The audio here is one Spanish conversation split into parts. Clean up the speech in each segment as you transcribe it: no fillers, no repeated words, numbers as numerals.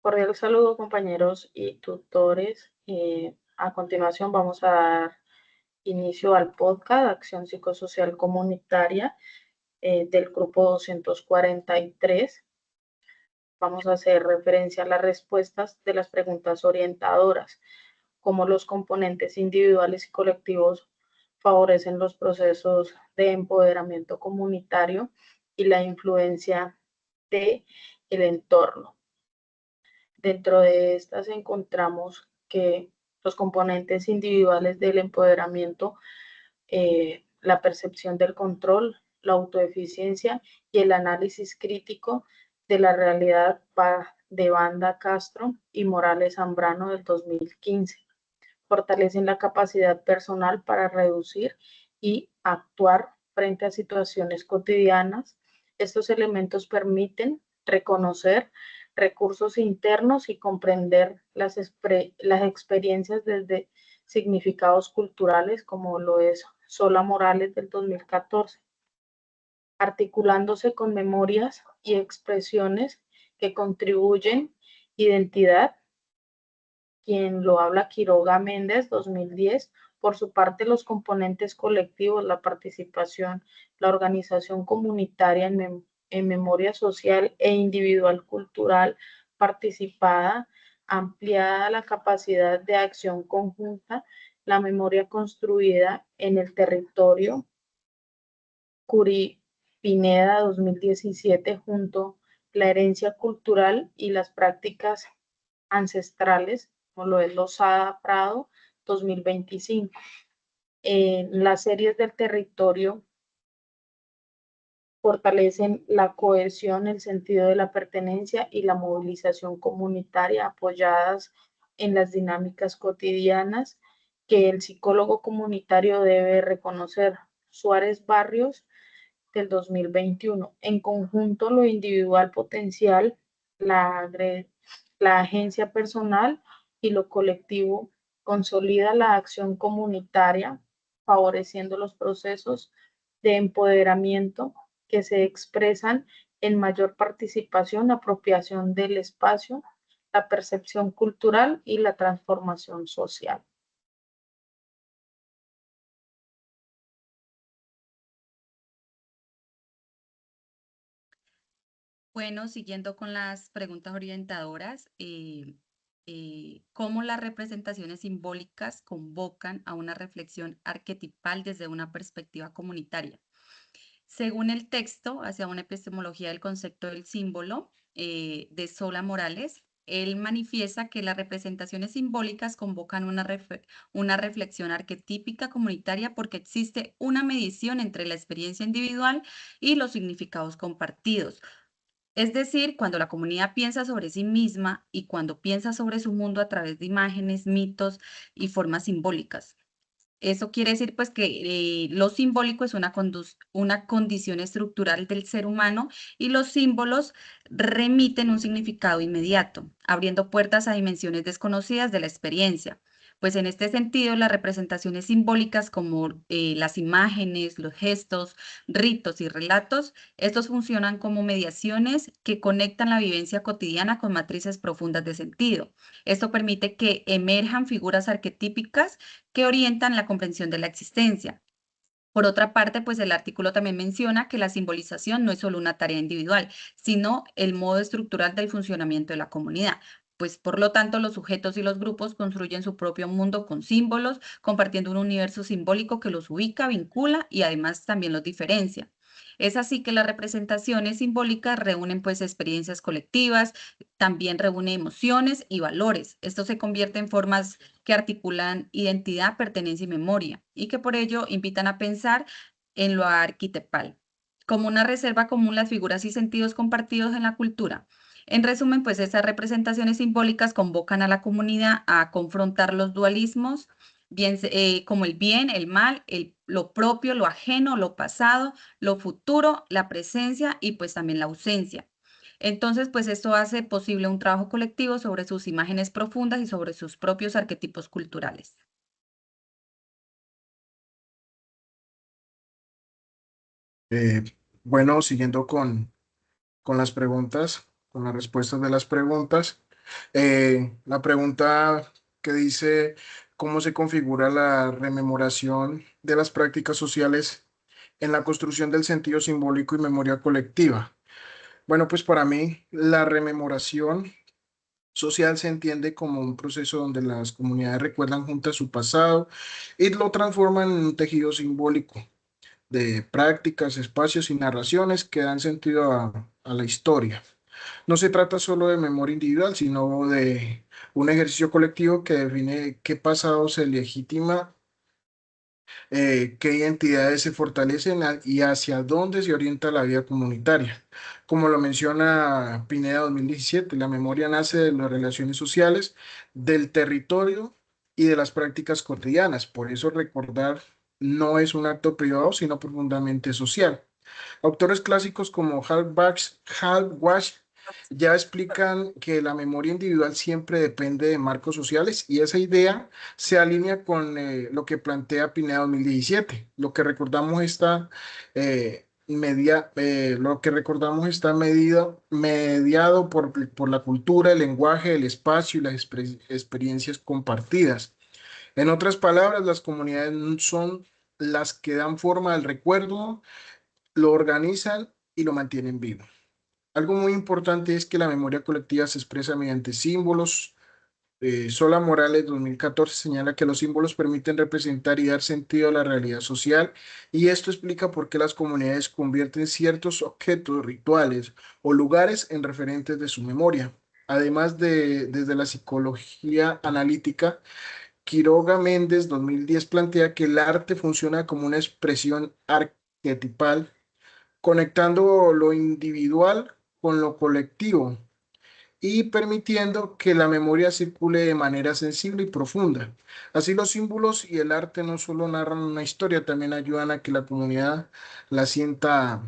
Cordial saludo, compañeros y tutores. A continuación vamos a dar inicio al podcast Acción Psicosocial Comunitaria del grupo 243. Vamos a hacer referencia a las respuestas de las preguntas orientadoras, cómo los componentes individuales y colectivos favorecen los procesos de empoderamiento comunitario y la influencia del entorno. Dentro de estas encontramos que los componentes individuales del empoderamiento, la percepción del control, la autoeficiencia y el análisis crítico de la realidad de Banda Castro y Morales Zambrano del 2015. Fortalecen la capacidad personal para reducir y actuar frente a situaciones cotidianas. Estos elementos permiten reconocer recursos internos y comprender las experiencias desde significados culturales, como lo es Sola Morales del 2014, articulándose con memorias y expresiones que contribuyen identidad. Quien lo habla, Quiroga Méndez, 2010. Por su parte, los componentes colectivos, la participación, la organización comunitaria en memoria social e individual cultural participada, ampliada la capacidad de acción conjunta, la memoria construida en el territorio, Curi Pineda, 2017, junto la herencia cultural y las prácticas ancestrales, como lo es Lozada Prado, 2025. Las series del territorio fortalecen la cohesión, el sentido de la pertenencia y la movilización comunitaria apoyadas en las dinámicas cotidianas que el psicólogo comunitario debe reconocer. Suárez Barrios, del 2021. En conjunto, lo individual potencial, la, la agencia personal y lo colectivo consolida la acción comunitaria, favoreciendo los procesos de empoderamiento que se expresan en mayor participación, apropiación del espacio, la percepción cultural y la transformación social. Bueno, siguiendo con las preguntas orientadoras, ¿cómo las representaciones simbólicas convocan a una reflexión arquetipal desde una perspectiva comunitaria? Según el texto, hacia una epistemología del concepto del símbolo, de Sola Morales, él manifiesta que las representaciones simbólicas convocan una reflexión arquetípica comunitaria porque existe una medición entre la experiencia individual y los significados compartidos. Es decir, cuando la comunidad piensa sobre sí misma y cuando piensa sobre su mundo a través de imágenes, mitos y formas simbólicas. Eso quiere decir, pues, que lo simbólico es una condición estructural del ser humano y los símbolos remiten un significado inmediato, abriendo puertas a dimensiones desconocidas de la experiencia. Pues en este sentido, las representaciones simbólicas como las imágenes, los gestos, ritos y relatos, estos funcionan como mediaciones que conectan la vivencia cotidiana con matrices profundas de sentido. Esto permite que emerjan figuras arquetípicas que orientan la comprensión de la existencia. Por otra parte, pues el artículo también menciona que la simbolización no es solo una tarea individual, sino el modo estructural del funcionamiento de la comunidad. Pues por lo tanto, los sujetos y los grupos construyen su propio mundo con símbolos, compartiendo un universo simbólico que los ubica, vincula y además también los diferencia. Es así que las representaciones simbólicas reúnen pues experiencias colectivas, también reúne emociones y valores. Esto se convierte en formas que articulan identidad, pertenencia y memoria, y que por ello invitan a pensar en lo arquetipal, como una reserva común las figuras y sentidos compartidos en la cultura. En resumen, pues esas representaciones simbólicas convocan a la comunidad a confrontar los dualismos, bien, como el bien, el mal, lo propio, lo ajeno, lo pasado, lo futuro, la presencia y pues también la ausencia. Entonces, pues esto hace posible un trabajo colectivo sobre sus imágenes profundas y sobre sus propios arquetipos culturales. Eh, bueno, siguiendo con las preguntas, con las respuestas de las preguntas, La pregunta que dice cómo se configura la rememoración de las prácticas sociales en la construcción del sentido simbólico y memoria colectiva. Bueno, pues para mí la rememoración social se entiende como un proceso donde las comunidades recuerdan juntas su pasado y lo transforman en un tejido simbólico de prácticas, espacios y narraciones que dan sentido a la historia. No se trata solo de memoria individual, sino de un ejercicio colectivo que define qué pasado se legitima, qué identidades se fortalecen y hacia dónde se orienta la vida comunitaria. Como lo menciona Pineda 2017, la memoria nace de las relaciones sociales, del territorio y de las prácticas cotidianas. Por eso recordar no es un acto privado, sino profundamente social. Autores clásicos como Hal Walsh ya explican que la memoria individual siempre depende de marcos sociales y esa idea se alinea con lo que plantea Pineda 2017. Lo que recordamos está mediado por la cultura, el lenguaje, el espacio y las experiencias compartidas. En otras palabras, las comunidades son las que dan forma al recuerdo, lo organizan y lo mantienen vivo. Algo muy importante es que la memoria colectiva se expresa mediante símbolos. Sola Morales 2014 señala que los símbolos permiten representar y dar sentido a la realidad social y esto explica por qué las comunidades convierten ciertos objetos, rituales o lugares en referentes de su memoria. Además desde la psicología analítica, Quiroga Méndez 2010 plantea que el arte funciona como una expresión arquetipal conectando lo individual con lo colectivo y permitiendo que la memoria circule de manera sensible y profunda. Así los símbolos y el arte no solo narran una historia, también ayudan a que la comunidad la sienta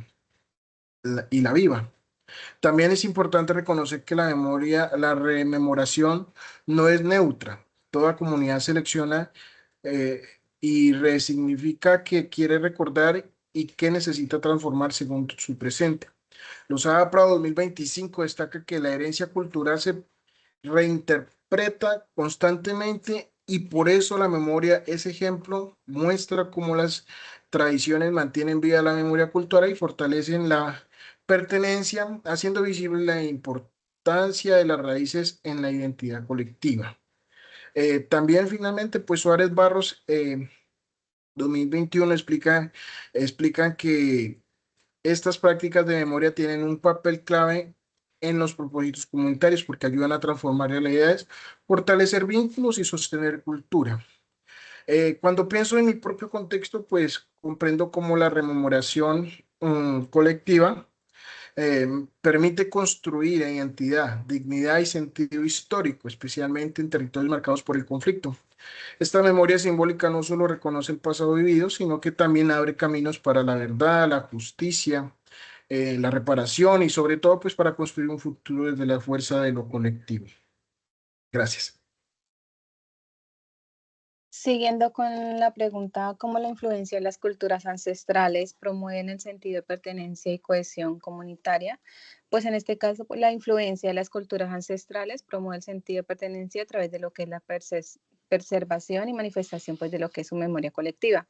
y la viva. También es importante reconocer que la rememoración no es neutra. Toda comunidad selecciona eh, y resignifica qué quiere recordar y qué necesita transformar según su presente. Lozada Prado 2025 destaca que la herencia cultural se reinterpreta constantemente y por eso la memoria es ejemplo, muestra cómo las tradiciones mantienen viva la memoria cultural y fortalecen la pertenencia, haciendo visible la importancia de las raíces en la identidad colectiva. También finalmente, pues Suárez Barros 2021 explican que estas prácticas de memoria tienen un papel clave en los propósitos comunitarios porque ayudan a transformar realidades, fortalecer vínculos y sostener cultura. Cuando pienso en mi propio contexto, pues comprendo cómo la rememoración colectiva permite construir identidad, dignidad y sentido histórico, especialmente en territorios marcados por el conflicto. Esta memoria simbólica no solo reconoce el pasado vivido, sino que también abre caminos para la verdad, la justicia, la reparación y sobre todo pues para construir un futuro desde la fuerza de lo colectivo. Gracias. Siguiendo con la pregunta, ¿cómo la influencia de las culturas ancestrales promueven el sentido de pertenencia y cohesión comunitaria? Pues en este caso, pues, la influencia de las culturas ancestrales promueve el sentido de pertenencia a través de lo que es la preservación y manifestación pues, de lo que es su memoria colectiva,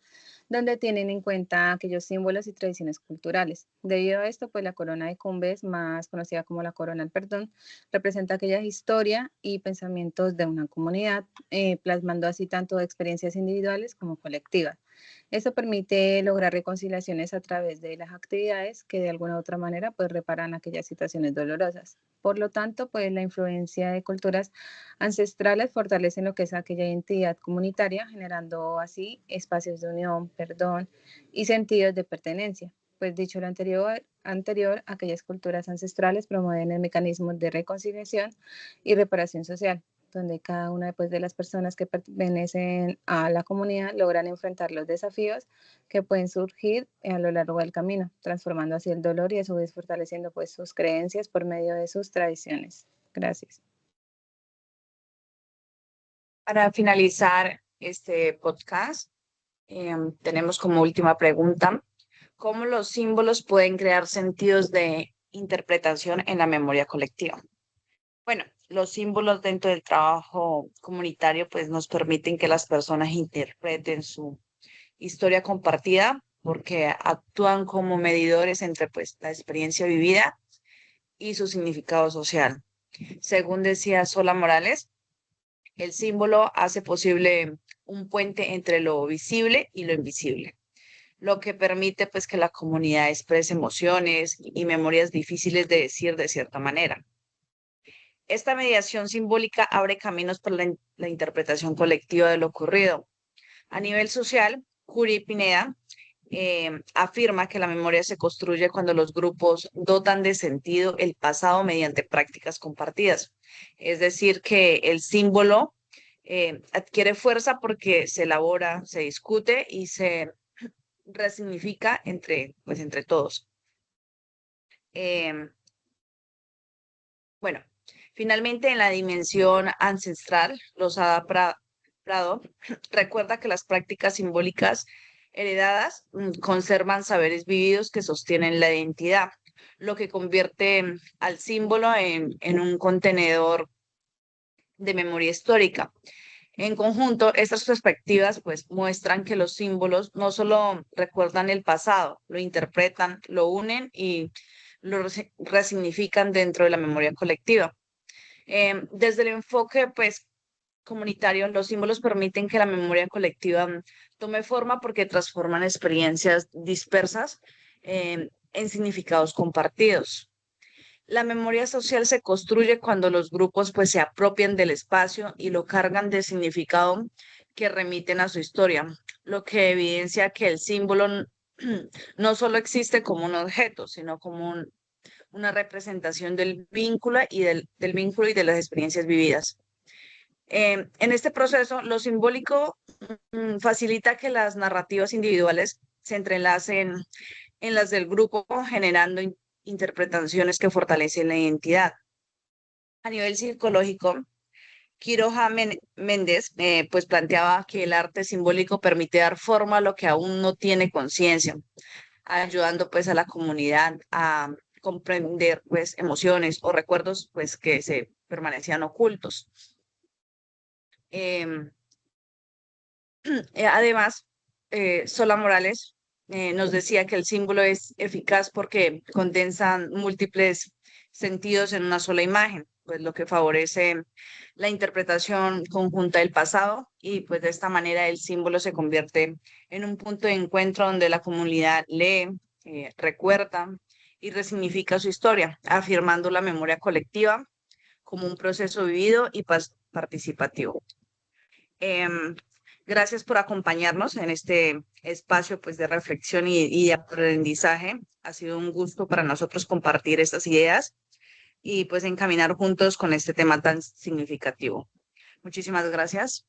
donde tienen en cuenta aquellos símbolos y tradiciones culturales. Debido a esto, pues la corona de Cumbres, más conocida como la corona del perdón, representa aquella historia y pensamientos de una comunidad, plasmando así tanto experiencias individuales como colectivas. Eso permite lograr reconciliaciones a través de las actividades que de alguna u otra manera pues reparan aquellas situaciones dolorosas. Por lo tanto, pues la influencia de culturas ancestrales fortalece lo que es aquella identidad comunitaria, generando así espacios de unión, perdón y sentidos de pertenencia. Pues dicho lo anterior, aquellas culturas ancestrales promueven el mecanismo de reconciliación y reparación social, donde cada una pues, de las personas que pertenecen a la comunidad logran enfrentar los desafíos que pueden surgir a lo largo del camino, transformando así el dolor y a su vez fortaleciendo pues, sus creencias por medio de sus tradiciones. Gracias. Para finalizar este podcast, tenemos como última pregunta, ¿cómo los símbolos pueden crear sentidos de interpretación en la memoria colectiva? Bueno, los símbolos dentro del trabajo comunitario pues nos permiten que las personas interpreten su historia compartida porque actúan como medidores entre pues la experiencia vivida y su significado social. Según decía Sola Morales, el símbolo hace posible un puente entre lo visible y lo invisible, lo que permite pues que la comunidad exprese emociones y memorias difíciles de decir de cierta manera. Esta mediación simbólica abre caminos para la interpretación colectiva de lo ocurrido. A nivel social, Curie Pineda afirma que la memoria se construye cuando los grupos dotan de sentido el pasado mediante prácticas compartidas. Es decir, que el símbolo adquiere fuerza porque se elabora, se discute y se resignifica entre todos. Bueno, finalmente en la dimensión ancestral, Losada Prado recuerda que las prácticas simbólicas heredadas conservan saberes vividos que sostienen la identidad, lo que convierte al símbolo en un contenedor de memoria histórica. En conjunto, estas perspectivas pues muestran que los símbolos no solo recuerdan el pasado, lo interpretan, lo unen y lo resignifican dentro de la memoria colectiva. Desde el enfoque pues comunitario, los símbolos permiten que la memoria colectiva tome forma porque transforman experiencias dispersas en significados compartidos. La memoria social se construye cuando los grupos pues se apropian del espacio y lo cargan de significado que remiten a su historia, lo que evidencia que el símbolo no solo existe como un objeto, sino como una representación del vínculo y del vínculo y de las experiencias vividas. En este proceso, lo simbólico facilita que las narrativas individuales se entrelacen en las del grupo, generando interpretaciones que fortalecen la identidad. A nivel psicológico, Quiroja Méndez pues planteaba que el arte simbólico permite dar forma a lo que aún no tiene conciencia, ayudando pues a la comunidad a comprender pues emociones o recuerdos pues que se permanecían ocultos. Además, Sola Morales nos decía que el símbolo es eficaz porque condensan múltiples sentidos en una sola imagen, pues lo que favorece la interpretación conjunta del pasado y pues de esta manera el símbolo se convierte en un punto de encuentro donde la comunidad lee, recuerda y resignifica su historia, afirmando la memoria colectiva como un proceso vivido y participativo. Gracias por acompañarnos en este espacio pues, de reflexión y de aprendizaje. Ha sido un gusto para nosotros compartir estas ideas y pues encaminar juntos con este tema tan significativo. Muchísimas gracias.